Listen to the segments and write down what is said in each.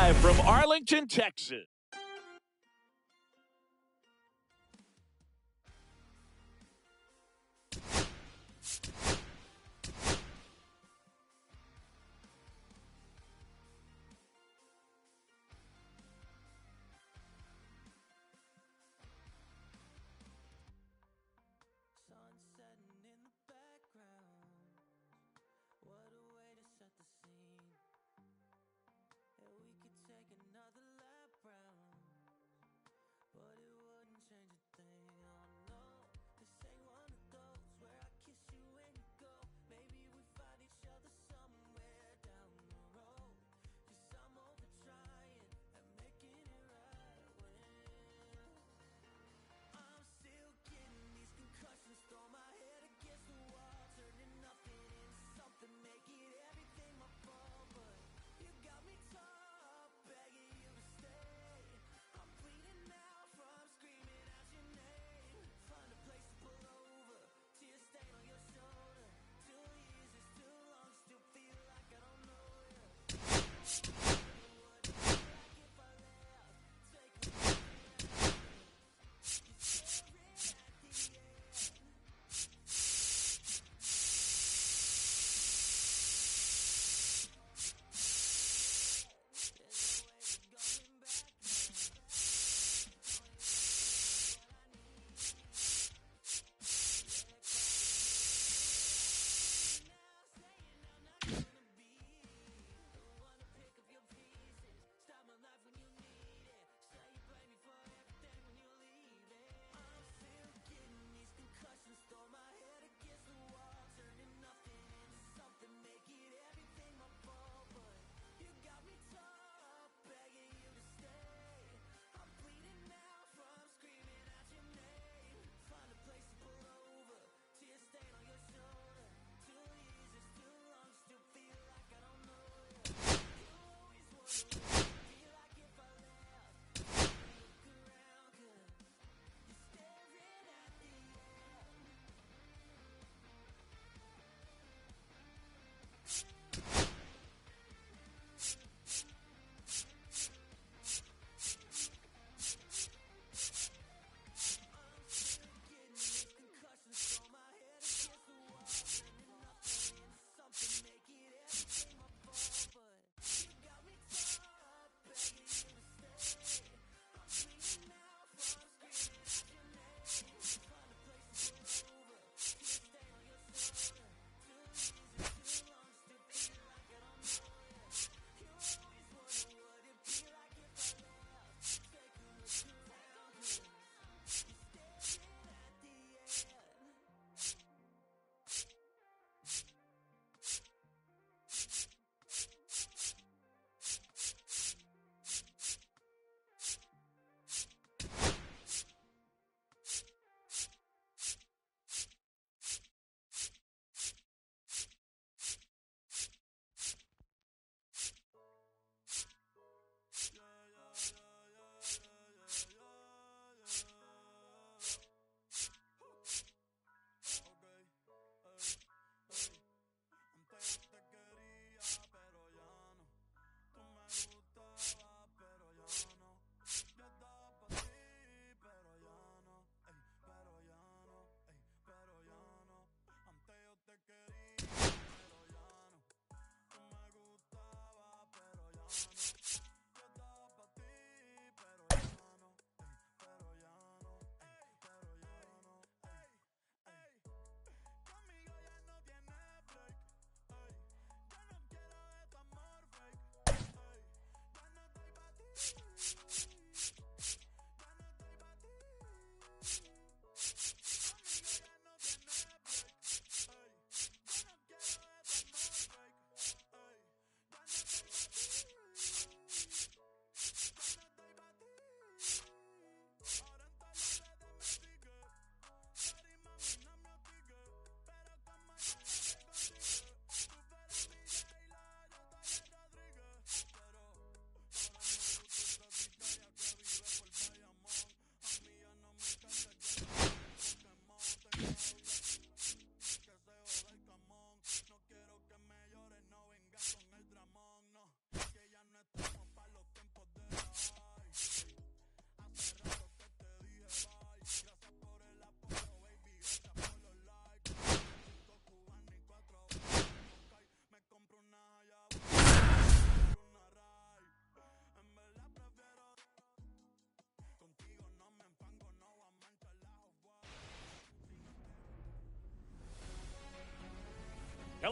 live from Arlington, Texas.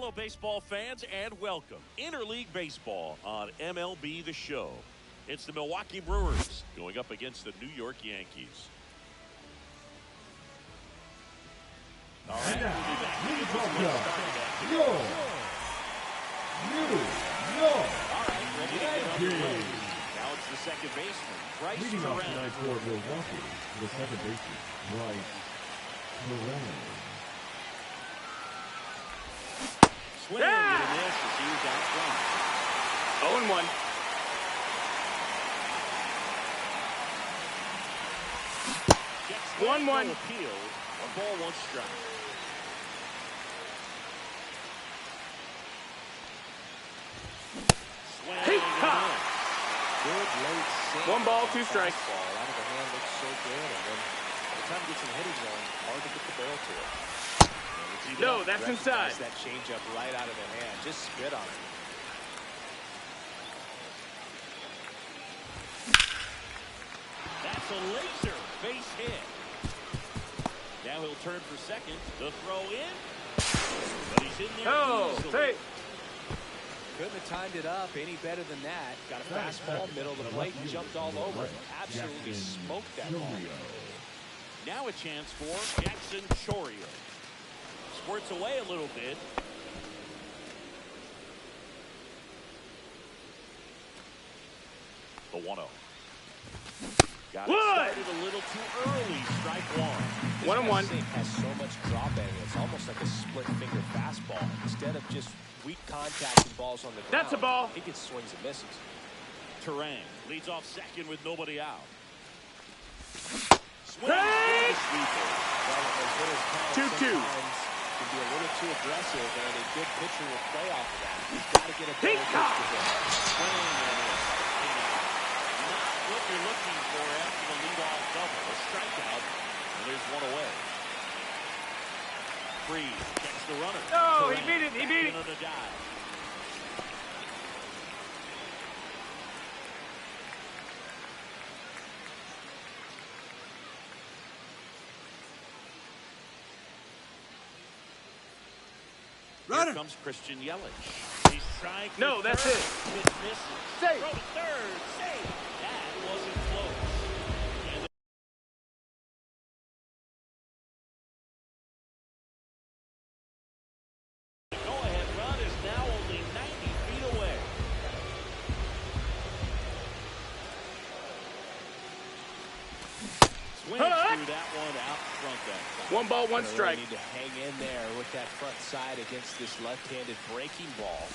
Hello, baseball fans, and welcome. Interleague Baseball on MLB The Show. It's the Milwaukee Brewers going up against the New York Yankees. All right, we'll be back. New York ready to get underway. Now it's the second baseman, Bryce leading off Terang. tonight for Milwaukee, the second baseman, Bryce Terang. Swing with a miss as he was out front. 0-1. Gets 1-1. appeal. 1 ball, 1 strike. Swing Hey, and a ha! miss. Good late save. 1 ball, 2 strikes. Ball out of the hand looks so good, and then by the time it gets in the hitting zone, hard to get the barrel to it. No, that's inside. That changeup right out of the hand. Just spit on it. That's a laser base hit. Now he'll turn for second. The throw in. But he's in there. Oh, easily. hey. Couldn't have timed it up any better than that. Got a fastball, middle of the plate, jumped all over it. Absolutely smoked that ball. Now a chance for Jackson Chourio. Squirts away a little bit. The 1-0. Got it started a little too early. Strike one. 1-1. This has so much drop angle. It's almost like a split finger fastball. Instead of just weak contact and balls on the ground. That's a ball. He gets swings and misses. Terang leads off second with nobody out. Hey! 2-2. Can be a little too aggressive, and a good pitcher will play off of that. He's got to get a better pitch to him. Swing and a miss. Not what you're looking for after the leadoff double. A strikeout, and there's one away. Freeze gets the runner. Oh, he Terang beat it. He beat it. on the dive. Runner. Here comes Christian Yelich. He's trying for No, that's third. it. Pitch misses. Safe. Throw to third. Safe. That wasn't close. And the go-ahead run is now only 90 feet away. Swings through that one out front that time. 1 ball, 1 Really strike. need to hang in there with that front side against this left-handed breaking ball.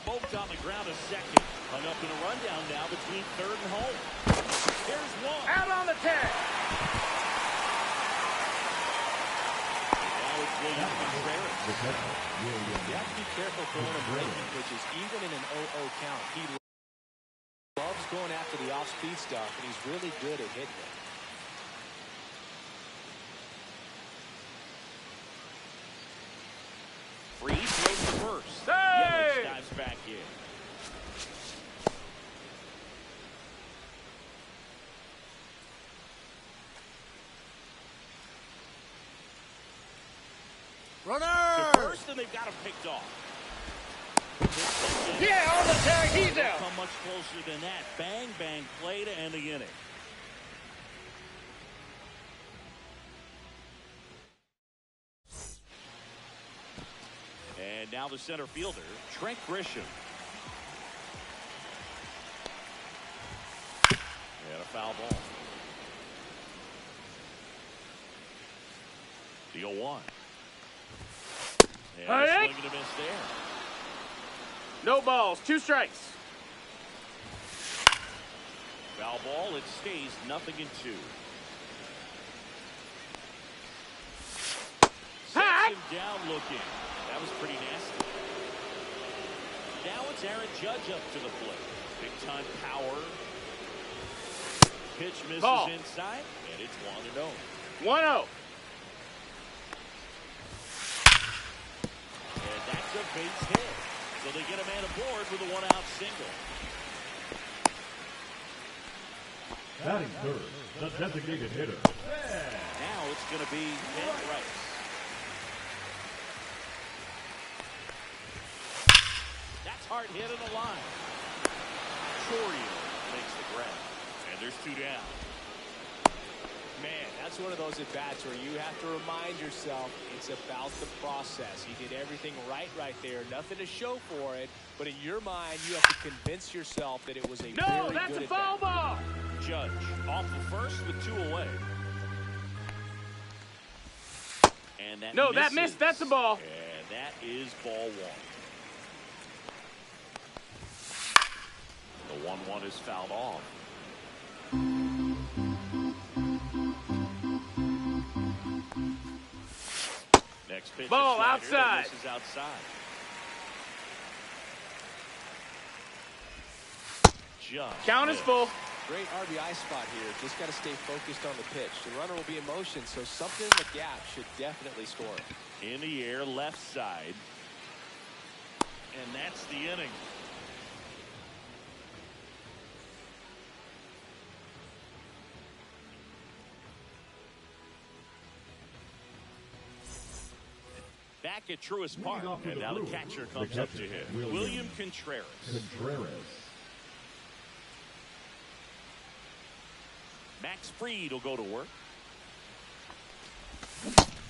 Smoked on the ground a second. Hung up in a rundown now between third and home. There's one. Out on the tag. Now it's William Contreras. You have to be careful throwing him breaking pitches, even in an 0-0 count. He loves going after the off-speed stuff, and he's really good at hitting it. Freeze throws to first. Hey! Yelich dives back in. Runner. To first, and they've got him picked off. Yeah, on the tag. He's Don't out. come much closer than that. Bang, bang play to end the inning. And now the center fielder, Trent Grisham. And a foul ball. The 0-1. And a Hey! swing and a miss there. No balls, 2 strikes. Foul ball, it stays 0-2. Hi! Sets him down looking. That was pretty nasty. Now it's Aaron Judge up to the plate. Big time power. Pitch misses Ball. inside, and it's 1-0. 1-0. And that's a base hit. So they get a man aboard with a 1-out single. Batting third, the designated hitter. Now it's going to be Ken Rice. Hard hit on the line. Chorio makes the grab. And there's 2 down. Man, that's one of those at-bats where you have to remind yourself it's about the process. He did everything right there. Nothing to show for it. But in your mind, you have to convince yourself that it was a No, very that's good a foul at-bat. ball. Judge off the first with 2 away. And that No, that misses. missed. That's a ball. And that is ball 1. The 1-1 is fouled off. Next pitch. Ball is slider, outside. This is outside. Just Count is missed. full. Great RBI spot here. Just got to stay focused on the pitch. The runner will be in motion, so something in the gap should definitely score. In the air, left side. And that's the inning. Back at Truist Park, off to and the now the Brewers. catcher The comes up to catcher, hit. William Contreras. Max Fried will go to work.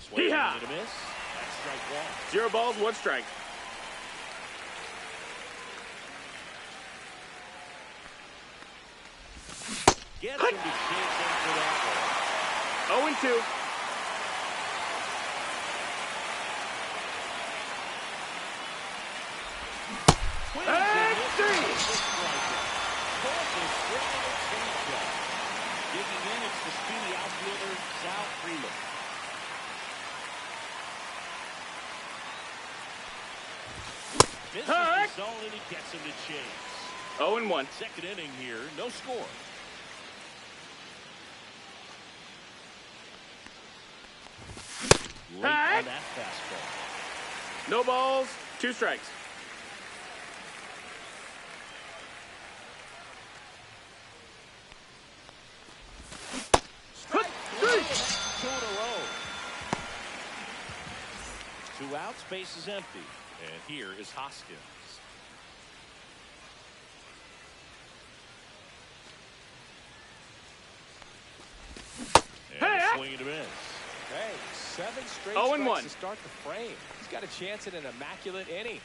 Swing Yeehaw! and a miss. That's strike 1. 0 balls, 1 strike. Gets him to chase him for that 0 and 2. one. And three. Digging in, it's the speedy outfielder, Sal Freeland. Misses the zone, and he gets him to chase. 0 and 1. Second inning here, no score. Late on that fastball. No balls, 2 strikes. Strike 3. 2 in a row. 2 outs, base is empty. And here is Hoskins. And a swing and a miss. Hey, 7 straight 0 and strikes 1. to start the frame. He's got a chance at an immaculate inning.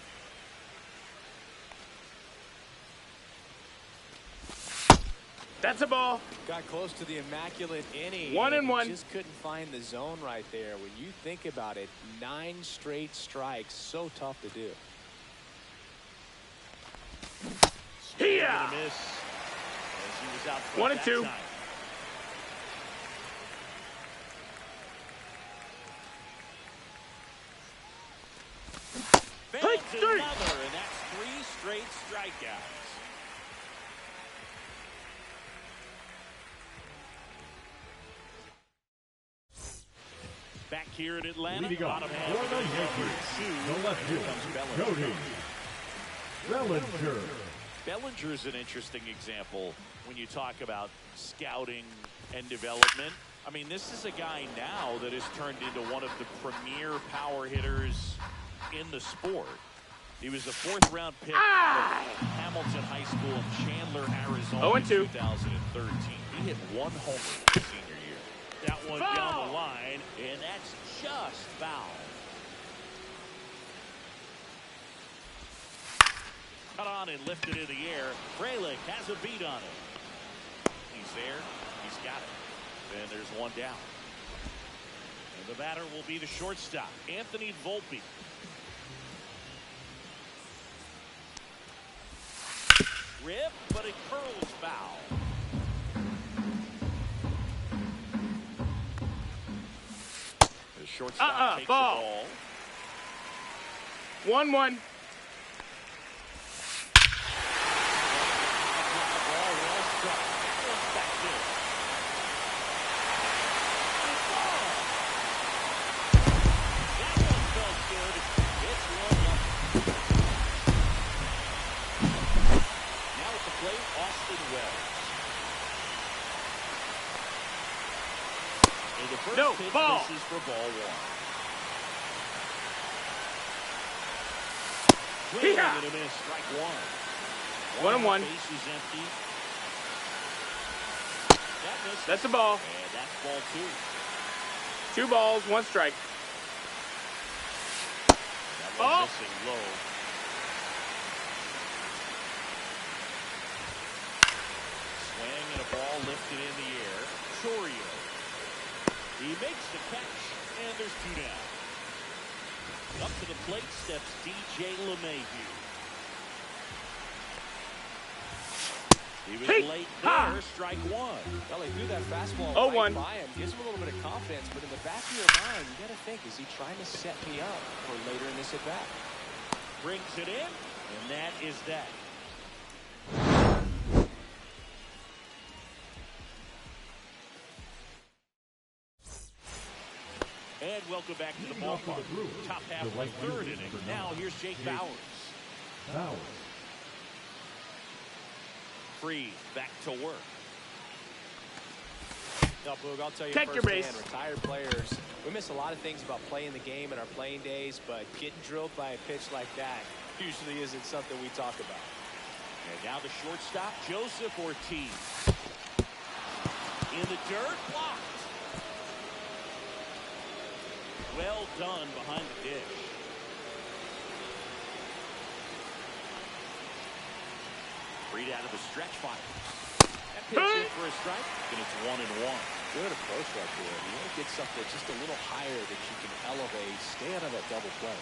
That's a ball. Got close to the immaculate inning. 1 and 1. Just couldn't find the zone right there. When you think about it, 9 straight strikes, so tough to do. Swing Yeah. and a miss. As he was out front 1 and that 2. time. Failed to Strike. another, and that's 3 straight strikeouts. Back here in Atlanta, Leading off bottom for half of the the Yankees, the left Here fielder, comes Bellinger. Cody Bellinger. Bellinger is an interesting example when you talk about scouting and development. I mean, this is a guy now that has turned into one of the premier power hitters in the sport. He was a 4th-round pick of Hamilton High School in Chandler, Arizona 0 in and 2. 2013. He hit 1 homer his senior year. That one Foul. down the line, and that's just foul. Cut on and lifted in the air. Frelick has a beat on it. He's there. He's got it. And there's 1 down. And the batter will be the shortstop, Anthony Volpe. Rip, but it curls foul. The shortstop takes ball. the ball. 1 1. Ball well struck. Goes back in. That one felt good. It's 1-0. Now at the plate, Austin Wells. And the first No, pitch ball. misses for ball 1. Swing Yeah. and a miss. Strike one. 1-1. Base is empty. That misses. That's a ball. And that's ball two. 2 balls, 1 strike. That one Oh. missing low. Swing and a ball lifted in the air. Chorio. He makes the catch, and there's 2 down. Up to the plate steps DJ LeMahieu. He was Hey. late Ha. there, strike one. Well, he threw that fastball 0-1. right by him. Gives him a little bit of confidence, but in the back of your mind, you got to think, is he trying to set me up for later in this at-bat? Brings it in, and that is that. And welcome back to the ballpark. Top half of the third inning. Now here's Jake Bowers. Bowers. Free, back to work. No, Boog, I'll tell you Take your firsthand, base. retired players, we miss a lot of things about playing the game in our playing days, but getting drilled by a pitch like that usually isn't something we talk about. And now the shortstop, Joseph Ortiz. In the dirt, blocked. Well done behind the dish. Read out of the stretch fire. That pitch in for a strike, and it's 1-1. Good approach right there. You want to get something just a little higher that you can elevate. Stay out of that double play.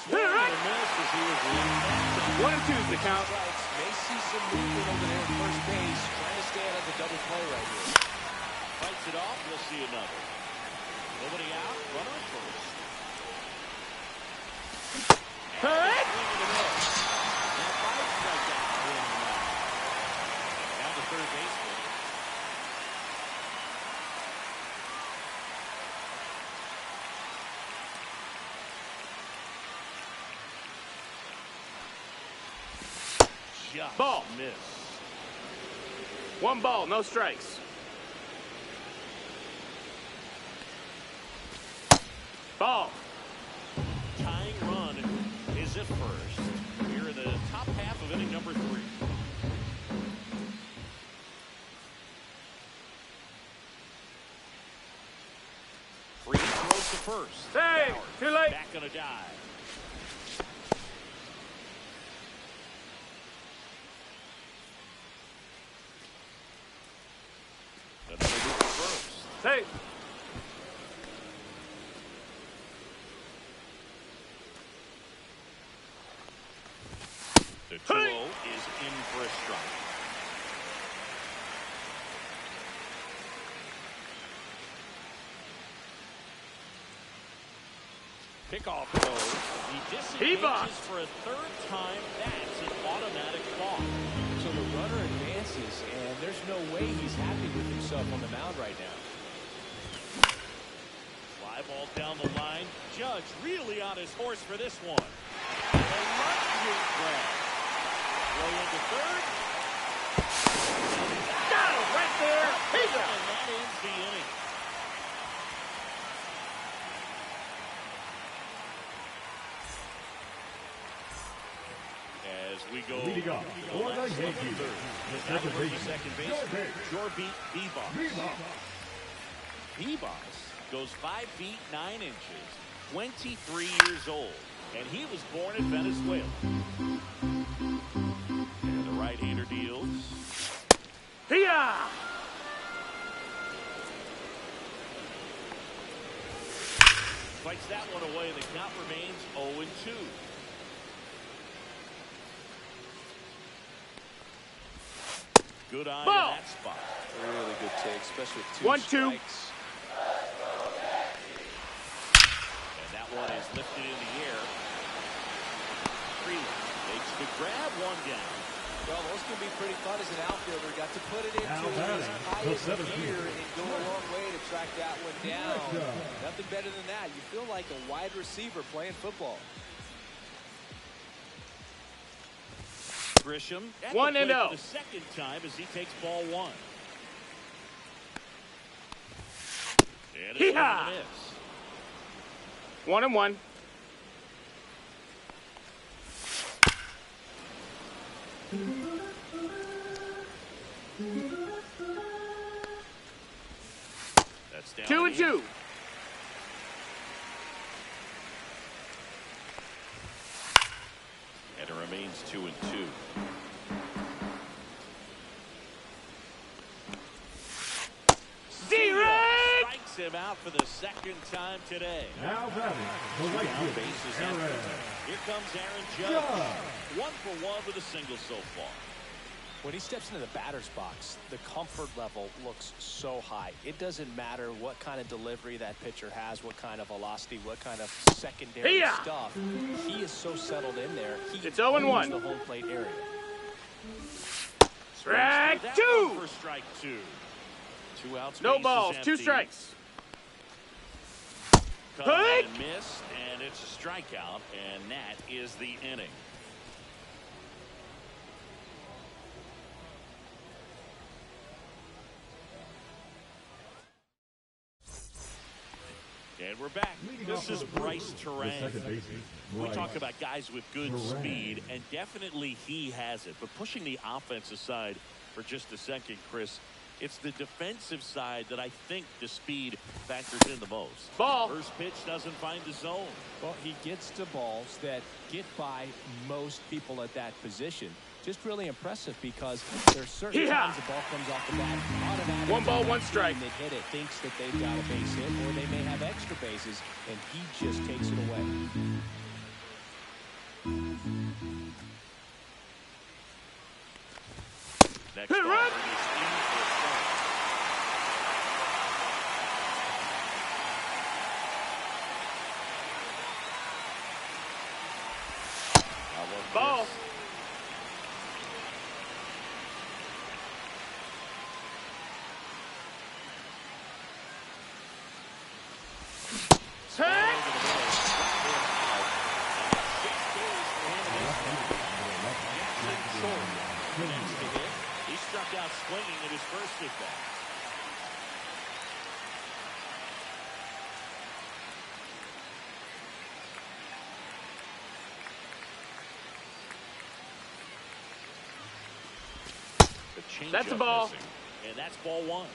Swing and a miss as he was leading. 1 and 2 is the count. Strikes. May see some movement over there at first base. Trying to stay out of the double play right here. Fights it off. We'll see another. Nobody out. Runner at first. Hey. Swing and a miss. Now 5 strikeouts for him tonight. Now the third baseman. Just Ball. missed. 1 ball, no strikes. Ball. Tying run is at first. We're in the top half of inning number 3. Free throws to first. Hey, Bauer too late. back on a dive. Another move at first. Hey. The 2-0 is in for a strike. Pickoff goes. He boxed. disengages for a 3rd time. That's an automatic ball. So the runner advances, and there's no way he's happy with himself on the mound right now. Fly ball down the line. Judge really on his horse for this one. A lunging grab. Way into third. Got him right there. He's And out. that ends the inning. As we go Leading off, for the Yankees, the second baseman, second base, Jorby Bebos. Bebos goes 5 feet 9 inches, 23 years old, and he was born in Venezuela. And the right-hander deals. Hiya! Fights that one away, and the count remains 0-2. Good eye Ball. in that spot. Really good take, especially with 1-2. strikes. And that one is lifted in the air. Freeland makes the grab, 1 down. Well, those can be pretty fun as an outfielder. Got to put it into Now his batting, the highest seventh gear fielder. and go a long way to track that one down. Good job. Nothing better than that. You feel like a wide receiver playing football. Grisham at 1-0. the plate for the 2nd time as he takes ball 1. And a swing and a Hee-haw. miss. 1 and 1. That's down 2 and 2. And it remains 2 and 2. Strikes him out for the second time today. Now batting, the right Now field, bases Aaron empty. Here comes Aaron Judge. 1-for-1 with a single so far. When he steps into the batter's box, the comfort level looks so high. It doesn't matter what kind of delivery that pitcher has, what kind of velocity, what kind of secondary Hiya! stuff. He is so settled in there. He It's 0-1. owns the home plate area. Strike That 2. one for strike 2. 2 outs. No bases balls, 2 empty. strikes. Cut on Hey! and missed, and it's a strikeout, and that is the inning. And we're back. This is Bryce Terang. We talk about guys with good speed, and definitely he has it. But pushing the offense aside for just a second, Chris, it's the defensive side that I think the speed factors in the most. Ball. First pitch doesn't find the zone. Well, he gets to balls that get by most people at that position. Just really impressive because there's certain Hiya! times the ball comes off the bat. Automatically, 1 ball, 1 that strike. team that hit it thinks that they've got a base hit, or they may have extra bases, and he just takes it away. Next Hit offering right. is in for a strike. How about Ball. this? Hey! He struck out swinging at his first at bat. The changeup That's a ball. missing, and that's ball 1.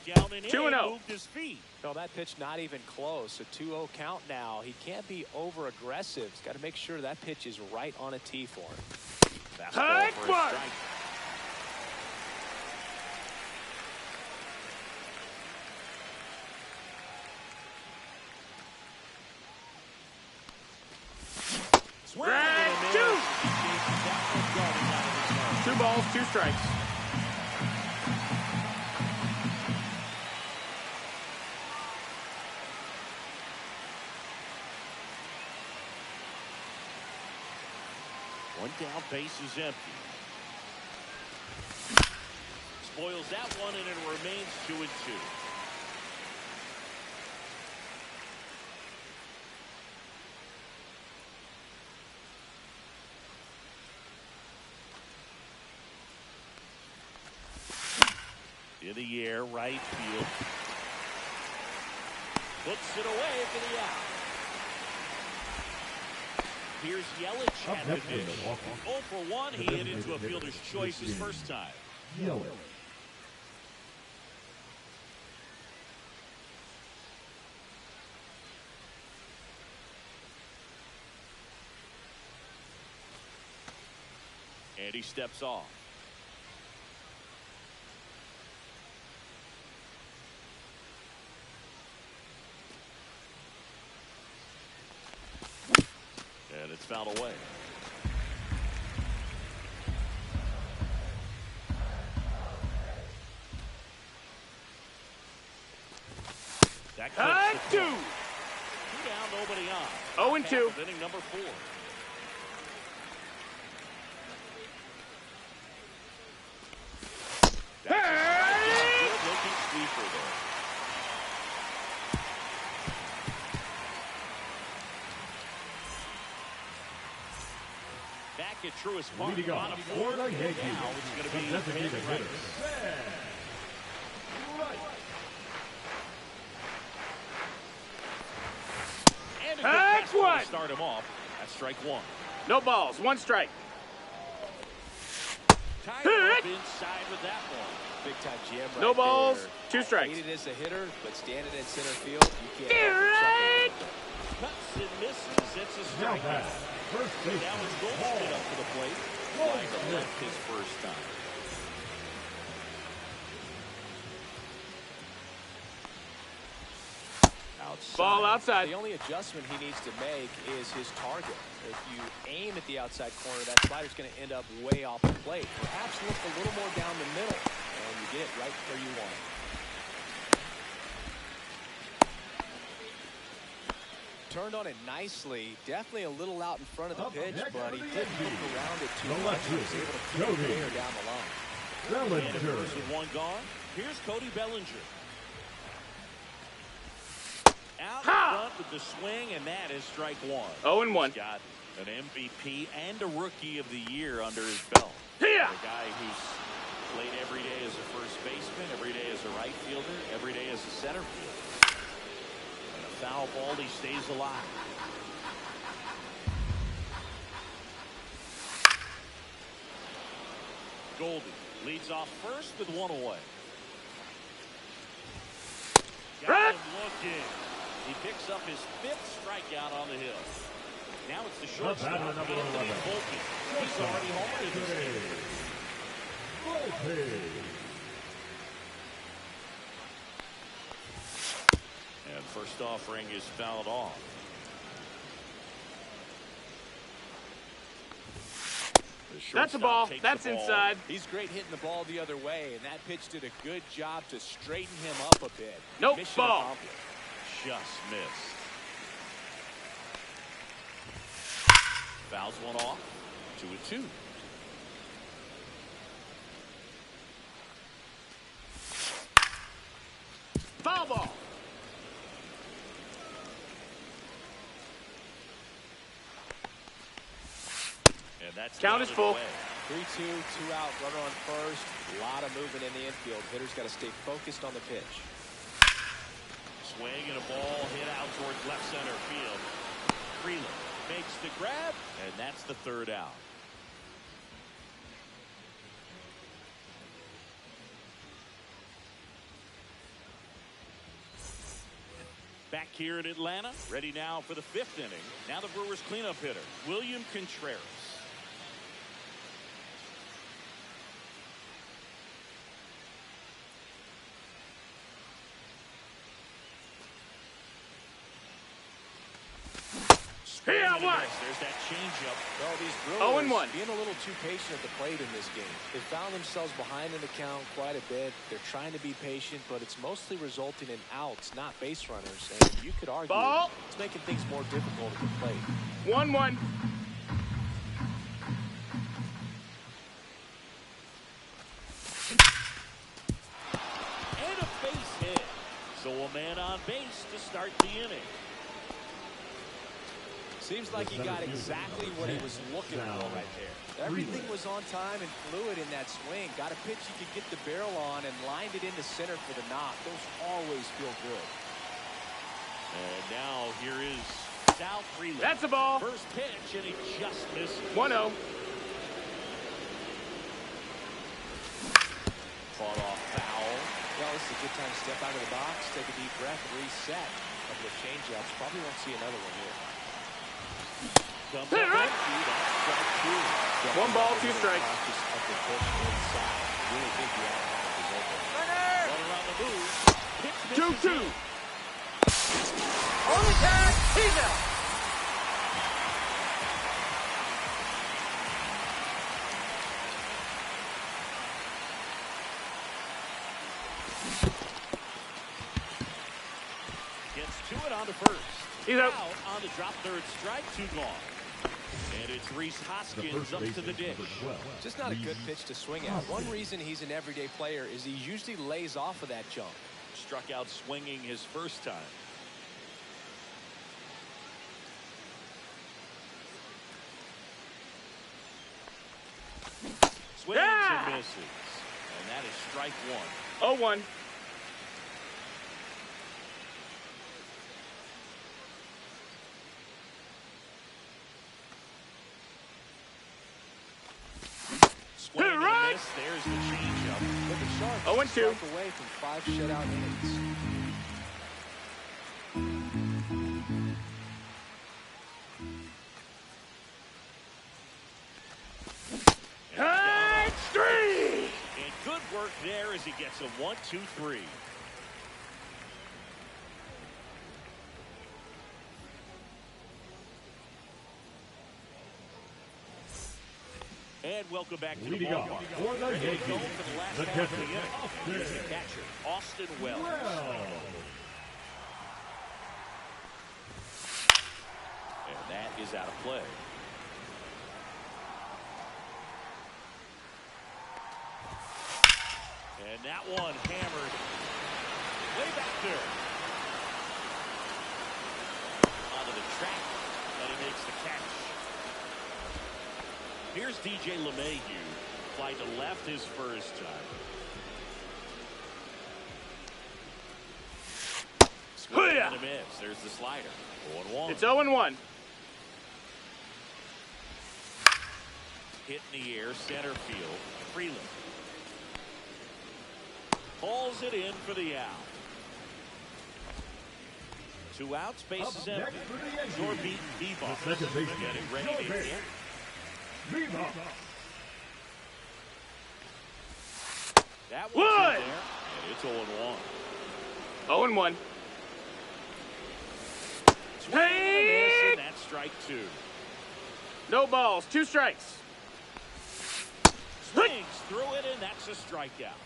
Down and in, 2-0. moved his feet. No, that pitch not even close. A 2-0 count now. He can't be over aggressive. He's got to make sure that pitch is right on a tee for him. Fastball Hey, for a what? strike. Swing and a Strike miss. 2. He chases that one guarding out of his zone. 2 balls, 2 strikes. One down, base is empty. Spoils that one, and it remains 2 and 2. In the air, right field. Puts it away for the out. Here's Yelich at the dish. 0 for 1. He hit into a fielder's choice his first time. Yelich. And he steps off. And it's fouled away. That High clips the 2. play. 2 down, nobody on. 0 and 2. Half of inning number 4. That's a strikeout. Good looking sweeper there. Back at Truist Park, Leading on off a for fourth. the Yankees, Now it's going to the be designated David Wright. hitter, Sam Wright. One. Start him off. That's strike one. No balls. One strike. Tied up inside with that one. Big time jam right No balls. there. Two strikes. Hated as a hitter, but standing in center field, you can't help but chuckle. Cuts and misses. It's a Now strike. back. First base. Now it's Goldschmidt up to the plate. Flying to left his first time. Outside. Ball outside. The only adjustment he needs to make is his target. If you aim at the outside corner, that slider's going to end up way off the plate. Perhaps look a little more down the middle, and you get it right where you want it. Turned on it nicely. Definitely a little out in front of the pitch, but he didn't look around it too much. He was able to keep it clear down the line. And first with one gone, here's Cody Bellinger. Out in front with the swing, and that is strike one. 0-1. He's got an MVP and a Rookie of the Year under his belt. Here. A guy who's played every day as a first baseman, every day as a right fielder, every day as a center fielder. And a foul ball, he stays alive. Goldie leads off first with one away. Got him looking. He picks up his fifth strikeout on the hill. Now it's the shortstop, number 11. Volpe. He's already homered in this game. And first offering is fouled off. That's a ball. That's the ball. inside. He's great hitting the ball the other way, and that pitch did a good job to straighten him up a bit. Nope, Mission ball. accomplished. Just missed. Fouls one off. 2-2. Foul ball. And that's Count is full. 3-2, 2 out, runner on first. A lot of movement in the infield. Hitter's got to stay focused on the pitch. Swing and a ball hit out towards left center field. Freeland makes the grab, and that's the third out. Back here in Atlanta, ready now for the fifth inning. Now the Brewers cleanup hitter, William Contreras. Here, one. There's that changeup. Well, these Brewers 0-1. being a little too patient at the plate in this game. They found themselves behind in the count quite a bit. They're trying to be patient, but it's mostly resulting in outs, not base runners. And you could argue Ball. it's making things more difficult at the plate. 1-1. And a base hit. So a man on base to start the inning. Seems like he got exactly what he was looking for right there. Everything was on time and fluid in that swing. Got a pitch he could get the barrel on and lined it into center for the knock. Those always feel good. And now here is Sal Freeland. That's a ball. First pitch, and he just misses. 1-0. Fought off foul. Well, this is a good time to step out of the box, take a deep breath, and reset. A couple of changeups. Probably won't see another one here. Comes Hit up right. empty. That's strike two. 1 ball, 2 strikes. Cautious of the pitch inside. Really think the out is open. Runner on the move. Pitch misses 2-2. in. On the tag. He's out. Gets to it on to first. He's out. On the drop third strike, 2 gone. And it's Reese Hoskins up to the dish. Just not a good pitch to swing at. One reason he's an everyday player is he usually lays off of that jump. Struck out swinging his first time. Swings Yeah! and misses. And that is strike one. 0-1. the Sharks 0-2. strike away from 5 shutout innings. And good work there as he gets a 1-2-3. And welcome back to the Leading ball. off for the Yankees, For the last the half of the catcher, inning. Here's the catcher, Austin Wells. And that is out of play. And that one hammered way back there. Onto the track, and he makes the catch. Here's DJ LeMahieu, fly to left his first time. Swing and a miss. There's the slider. 0-1. It's 0-1. Hit in the air, center field. Freeland pulls it in for the out. 2 outs, bases empty. Jorbeat Bebop getting ready to hit. That one's in there, and it's 0-1. 0-1. Swing and a miss, and that's strike 2. No balls. 2 strikes. Swings through it, and that's a strikeout.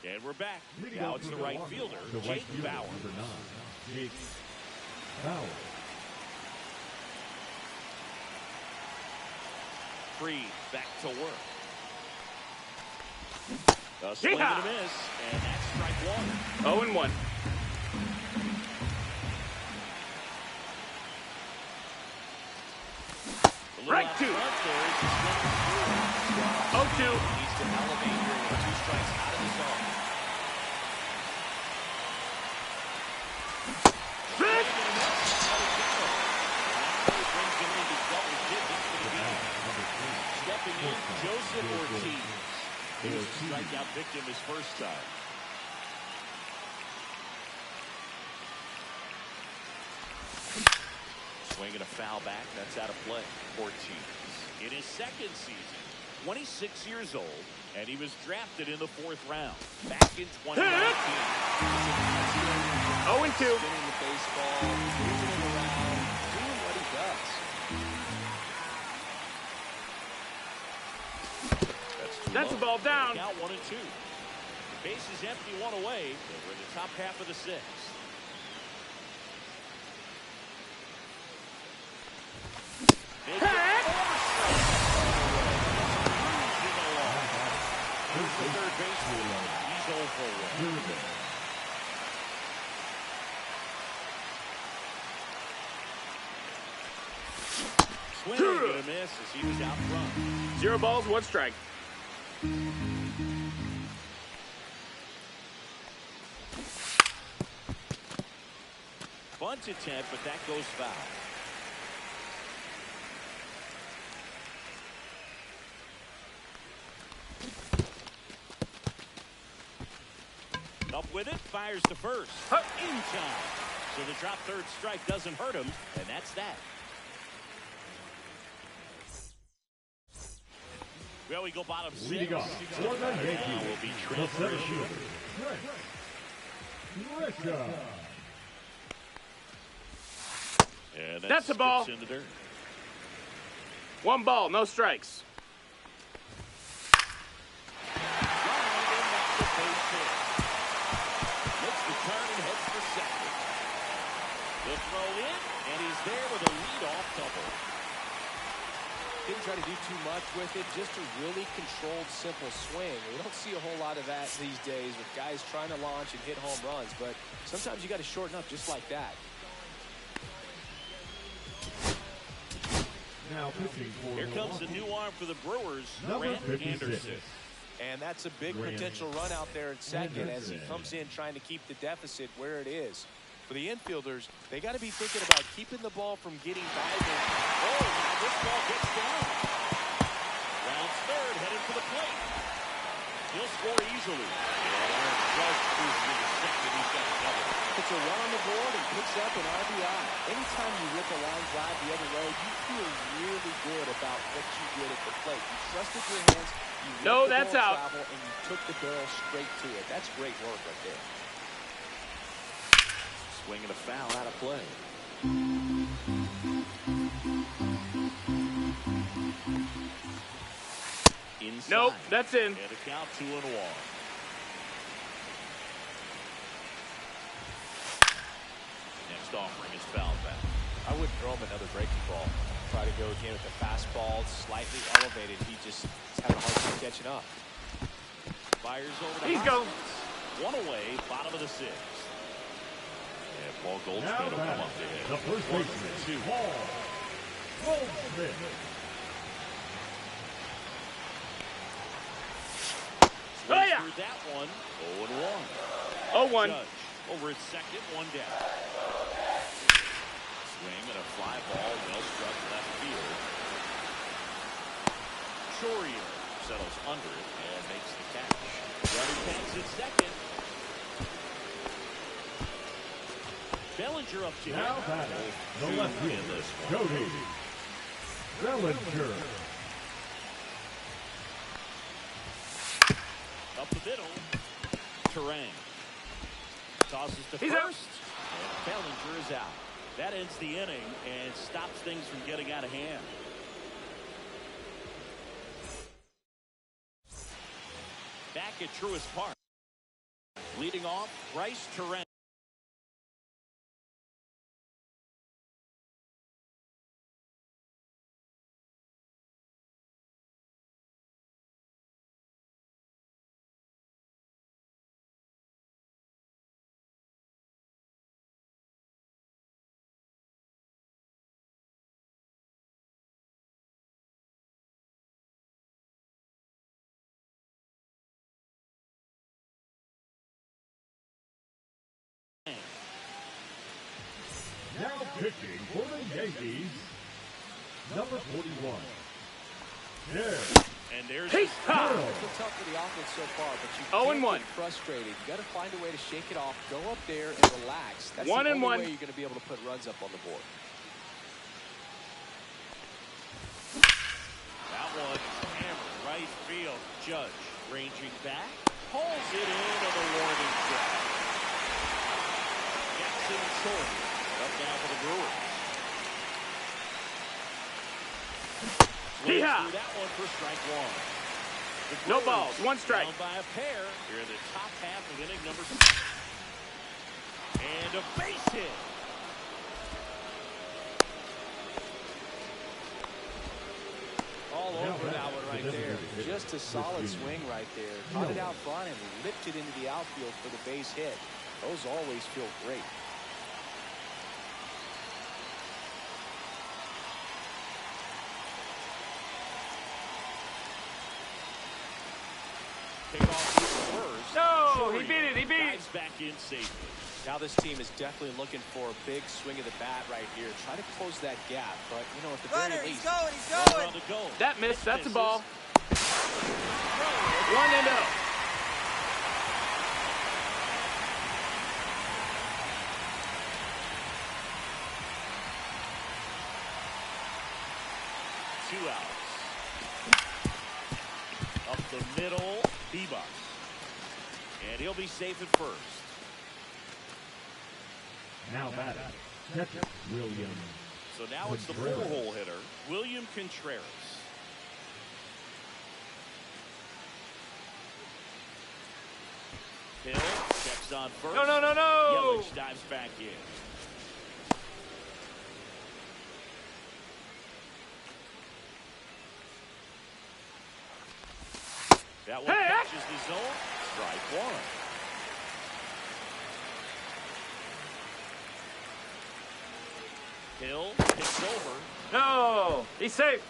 And we're back. Now it's the right fielder, Jake Bauer. Number 9, Jake Bauer. Free, back to work. A swing and a miss, and that's strike 1. 0-1. Right 2. 0-2. Needs to elevate here with 2 strikes out of the zone. Stepping in, Joseph Ortiz. He was the strikeout victim his first time. Swinging a foul back, that's out of play. Ortiz in his second season, 26 years old, and he was drafted in the 4th round back in 2019. 0-2. Spinning the baseball, moving it around, doing what he does. That's a ball down. Count 1-2. Bases empty, 1 away. We're in the top half of the 6th. Third baseman. He's 0 for 1. Swing and a miss as he was out front. 0 balls, 1 strike. Bunt attempt, but that goes foul. Up with it, fires to first. In time. So the drop third strike doesn't hurt him, and that's that. Well, we go bottom 6. Leading off for the Yankees, Will be the transferred. center fielder, Trent Grisham. And That's a ball. In the dirt. 1 ball, no strikes. The throw in, and he's there with a leadoff double. Didn't try to do too much with it, just a really controlled, simple swing. We don't see a whole lot of that these days with guys trying to launch and hit home runs, but sometimes you got to shorten up just like that. Now pitching for Here comes the new arm for the Brewers, number Grant 56. Anderson. And that's a big potential run out there in second as he comes in trying to keep the deficit where it is. For the infielders, they got to be thinking about keeping the ball from getting by them. Oh, now this ball gets down. Rounds third, headed for the plate. He'll score easily. And Judge cruises into second. He's got a double. Puts a run on the board and picks up an RBI. Anytime you rip a line drive the other way, you feel really good about what you did at the plate. You trusted your hands, you let the that's ball out. travel, and you took the barrel straight to it. That's great work right there. Swing and a foul out of play. Inside. Nope, that's in. And a count 2-1. Next offering is foul back. I wouldn't throw him another breaking ball. Try to go again with the fastball, slightly elevated. He just is having a hard time catching up. Fires over to He's going. One away, bottom of the sixth. And Paul Now Goldschmidt will come batting, up to hit. the first 1 baseman, 2. Paul Goldschmidt. Oh, yeah. Through that one, 0-1. 0-1. Judge over at second, one down. Swing and a fly ball, well struck left field. Chorio settles under it and makes the catch. Runner tags at second. Bellinger up to Now hit. batting, the 0-2 left in fielder, this one. Jody Bellinger. Up the middle, Terang tosses to He's first, out. and Bellinger is out. That ends the inning and stops things from getting out of hand. Back at Truist Park, leading off, Bryce Terang. Now pitching for the Yankees, number 41. There. And there's He's top. It's been tough for the offense so far, but you 0-1. can't get frustrated. You got to find a way to shake it off, go up there and relax. That's the 1-1. only way you're going to be able to put runs up on the board. that one hammered right field. Judge ranging back, pulls it in on the warning track. Jackson Short up now for the Brewers. Swings Hee-haw. through that one for strike one. The No Brewers balls, one strike. Down by a pair here in the top half of inning number 6. And a base hit. All Now over that batting, one the right there. designated hitter, Just a solid Chris swing Jr. right there. Caught it out front and lifted into the outfield for the base hit. Those always feel great. Pick off the first. No, he Chorio beat it, he beat it. dives back in safely. Now this team is definitely looking for a big swing of the bat right here. Try to close that gap, but you know, at the Runner, very he's least, going, he's Runner going. on the go. That missed. That's a ball. Throw. 1-0. Two outs. Up the middle, Bebop. And he'll be safe at first. Now batting, catcher William. So now it's the Contreras. four-hole hitter, William Contreras. Hill checks on first. No. Yelich dives back in. That one Hey! catches the zone. Strike one. Hill picks over. No, he's safe.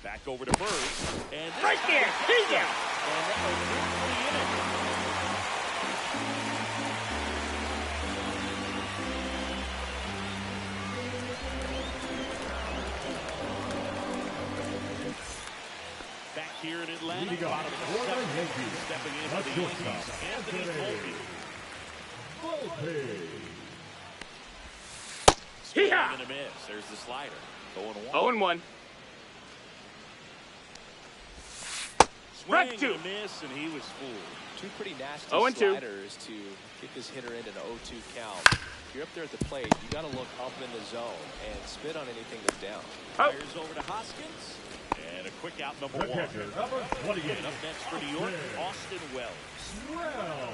Back back over to first. And Right there. See ya. And that was really in it. Back here in Atlanta, Leading off bottom of for the the seventh, Yankees, stepping in the for the Yankees, shortstop, Anthony Anthony Volpe. Volpe. Swing Hee-haw! and a miss. There's the slider. 0-1. 0-1. Swing Strike and two. a miss, and he was fooled. Two pretty nasty 0-2. sliders to get this hitter into an 0-2 count. If you're up there at the plate, you got to look up in the zone and spit on anything that's down. Oh. Fires over to Hoskins. And a quick out, number The 1. catcher, number 28. And up next for New York, Austin Wells. Well.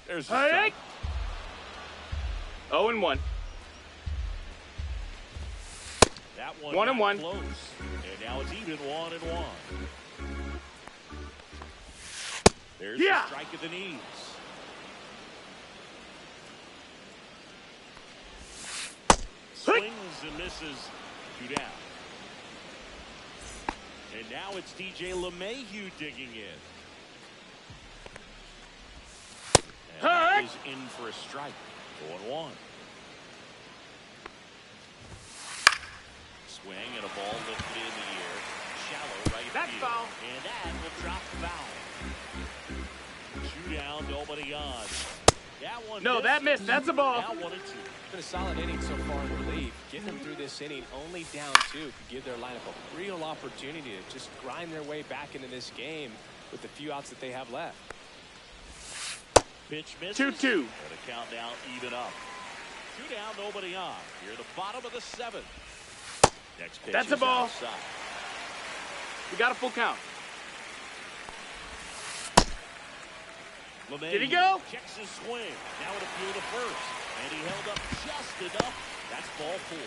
There's the Hey. strike. 0-1. That one 1-1. got close. And now it's even 1-1. There's Yeah. the strike at the knees. Swings and misses. 2 down. And now it's DJ LeMahieu digging in. And that is in for a strike. 0-1. Swing and a ball lifted in the air. Shallow right That's field. foul. And that will drop foul. 2 down, nobody on. That one No, that missed. That's a ball. Now 1-2. It's been a solid inning so far in relief. Getting them through this inning only down 2 could give their lineup a real opportunity to just grind their way back into this game with the few outs that they have left. Pitch misses. 2-2. And a count down, even up. 2 down, nobody on. Here at the bottom of the 7th. Next pitch That's a is ball. outside. We got a full count. LeMahieu Did he go? checks his swing. Now at a field to first. And he held up just enough. That's ball 4.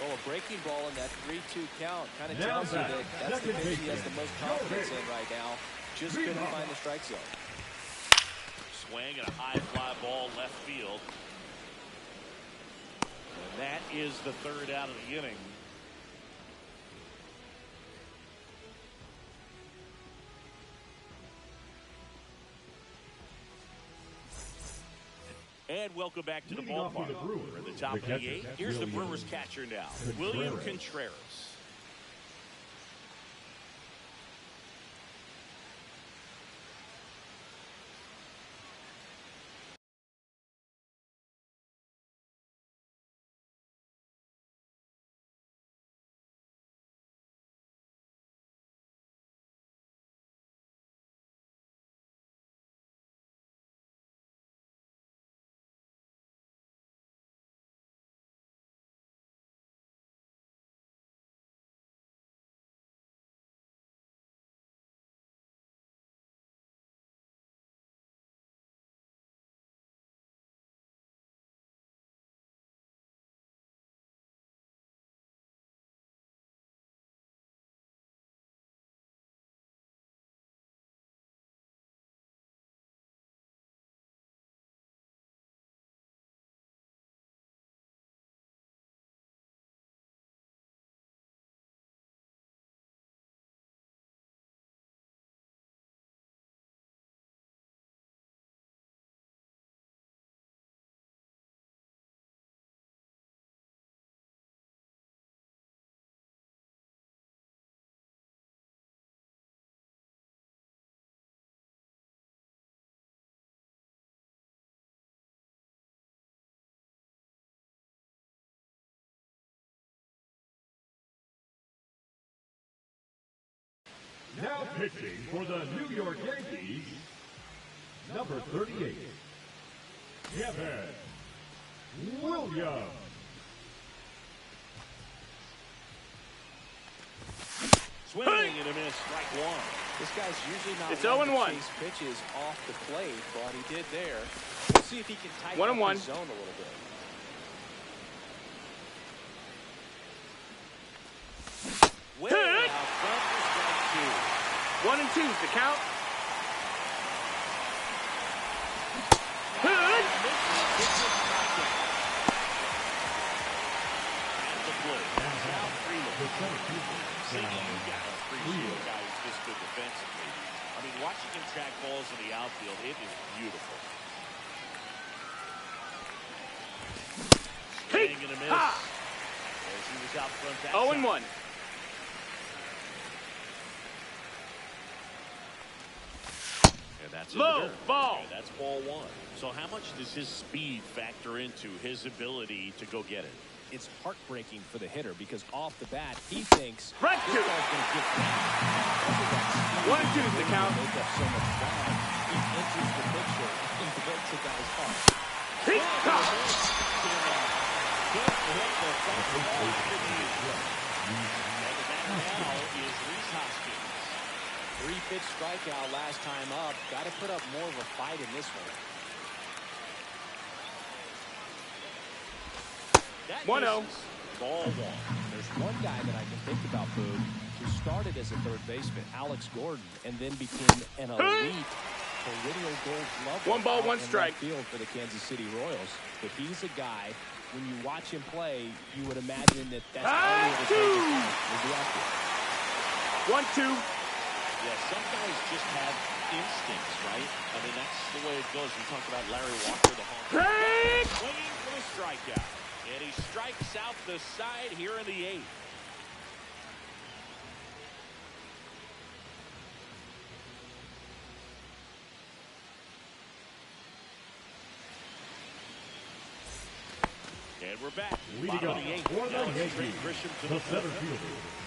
Well, a breaking ball in that 3-2 count kind of Now tells you back. that that's the Second pitch he has baseman, the most Joe confidence Higgins. in right now. Just couldn't find the strike zone. Swing and a high fly ball left field. And that is the 3rd out of the inning. And welcome back to the Leading off for ballpark. the Brewers, We're at the top the of the catcher, 8th. Here's the William Brewers catcher now, Contreras. William Contreras. Now pitching for the New York Yankees, number 38, Kevin Williams. Swing and a miss, strike 1. This guy's usually not It's one to 0-1. chase pitches off the plate, but he did there. We'll see if he can tighten up 1-1. his zone a little bit. Way Hey! out front for strike 1 and 2's the count. Good. 2. At the plate. center fielder. See, you Down. gotta appreciate a guy who's this good defensively. I mean, watching him track balls in the outfield, it is beautiful. Swing and a miss. As he was out front that 0-1. And that's Low ball. And that's ball one. So how much does his speed factor into his ability to go get it? It's heartbreaking for the hitter because off the bat, he thinks Right this to. ball's going to get back. 1-2's the count. Make up so much ground. He enters the picture and breaks a guy's heart. Three-pitch strikeout last time up. Got to put up more of a fight in this one. 1-0. Ball one. There's one guy that I can think about, Boog, who started as a third baseman, Alex Gordon, and then became an elite perennial Gold Glove. One ball, out one in strike. left field for the Kansas City Royals. But he's a guy, when you watch him play, you would imagine that that's all he ever would be out there. 1-2. Yeah, some guys just have instincts, right? I mean, that's the way it goes. We talked about Larry Walker, the home run. Swinging for the strikeout. And he strikes out the side here in the eighth. And we're back. Leading Bottom off of the eighth. for the Alex Yankees, Grisham to the the center fifth.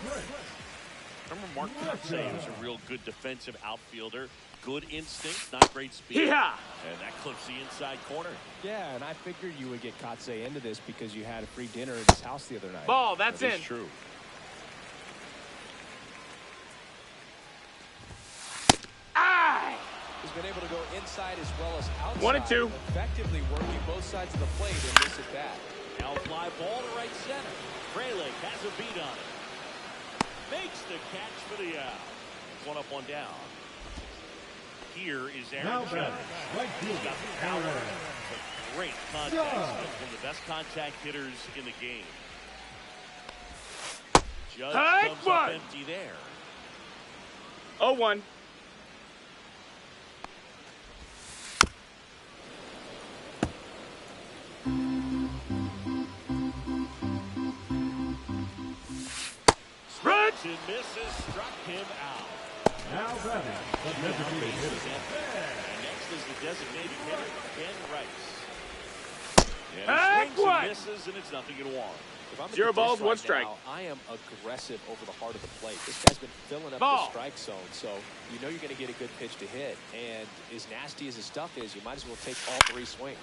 fielder. Remember Mark Kotsay was a real good defensive outfielder. Good instinct, not great speed. Yeah. And that clips the inside corner. Yeah, and I figured you would get Kotsay into this because you had a free dinner at his house the other night. Ball, that's That in. is true. Aye. He's been able to go inside as well as outside. 1-2. Effectively working both sides of the plate in this at bat. Now fly ball to right center. Frelick has a beat on it. Makes the catch for the out. One up, one down. Here is Aaron Now Judge. batting, right fielder, Got the power. Aaron. But great contact. One of the best contact hitters in the game. Judge Hike comes one. up empty there. 0-1. Swings and misses. Struck him out. Now batting, the designated hitter. And next is the designated hitter, Ken Rice. And Hike he swings one. and misses, and it's 0-1. If I'm at 0 the balls, dish 1 right strike. now, I am aggressive over the heart of the plate. This guy's been filling up Ball. the strike zone, so you know you're going to get a good pitch to hit. And as nasty as his stuff is, you might as well take all 3 swings.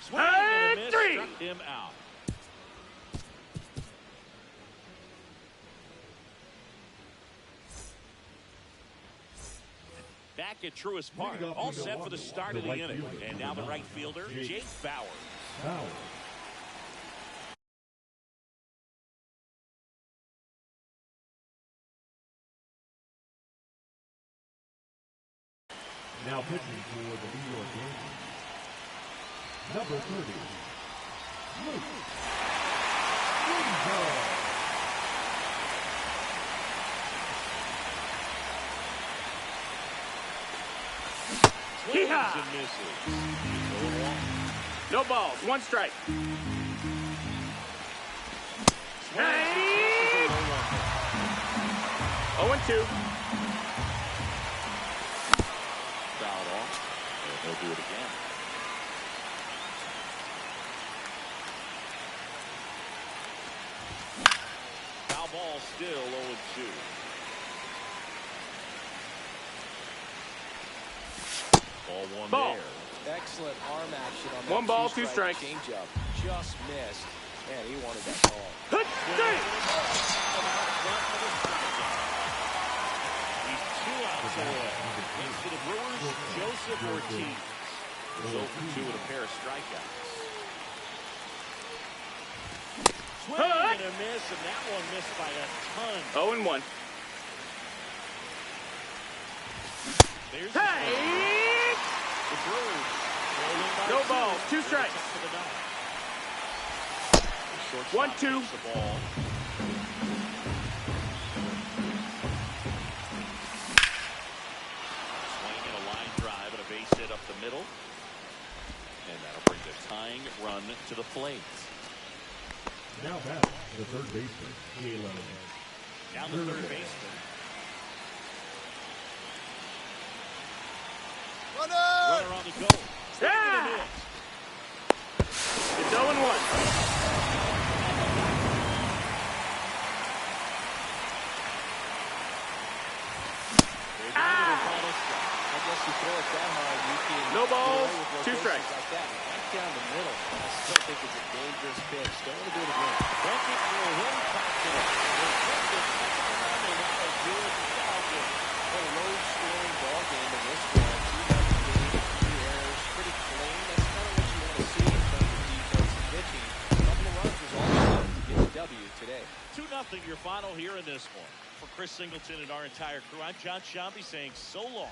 Swing and a miss, 3. struck him out. Back at Truist Park, Leading off all to set for the Milwaukee, start the of the right inning. fielder, And now the right fielder, Jake Bauer. Foul. Now pitching for the New York Yankees. Number 30, Luke Ringo. Swings Yeehaw. and misses. 0-1. No balls. 1 strike. Swings and Hey. misses, 0-2. Fouled off. And he'll do it again. Foul ball still 0-2. Ball one Ball. there. Excellent arm action on that 1 ball, 2 2-strike strikes. changeup. Just missed. Man, he wanted that ball. Hut, day. He's 2 outs away. Thanks to the Brewers, Joseph Ortiz. Goes 0-2 with a pair of strikeouts. Swing Hut. and a miss, and that one missed by a ton. 0-1. There's Hey. to throw. No balls, 2 strikes. Shortstop 1-2. takes the ball. Swinging a line drive and a base hit up the middle. And that'll bring the tying run to the plate. Now back the third baseman, Galen. Down the third baseman. Runner on the go. Yeah! It's 0-1. I guess you throw it that hard, you can No balls, get away with 2 rotations strikes. like that. Right down the middle. I still think it's a dangerous pitch. Don't want to do it again. Beckett will hit confident. They hit the second round. They want a good ballgame. What a low-scoring ball game in this one. 2-0 lead, 3 errors, pretty clean. That's kind of what you want to see in terms of defense and pitching. A couple of runs was all enough to get the W today. 2-0 your final here in this one. For Chris Singleton and our entire crew, I'm John Shambi saying so long.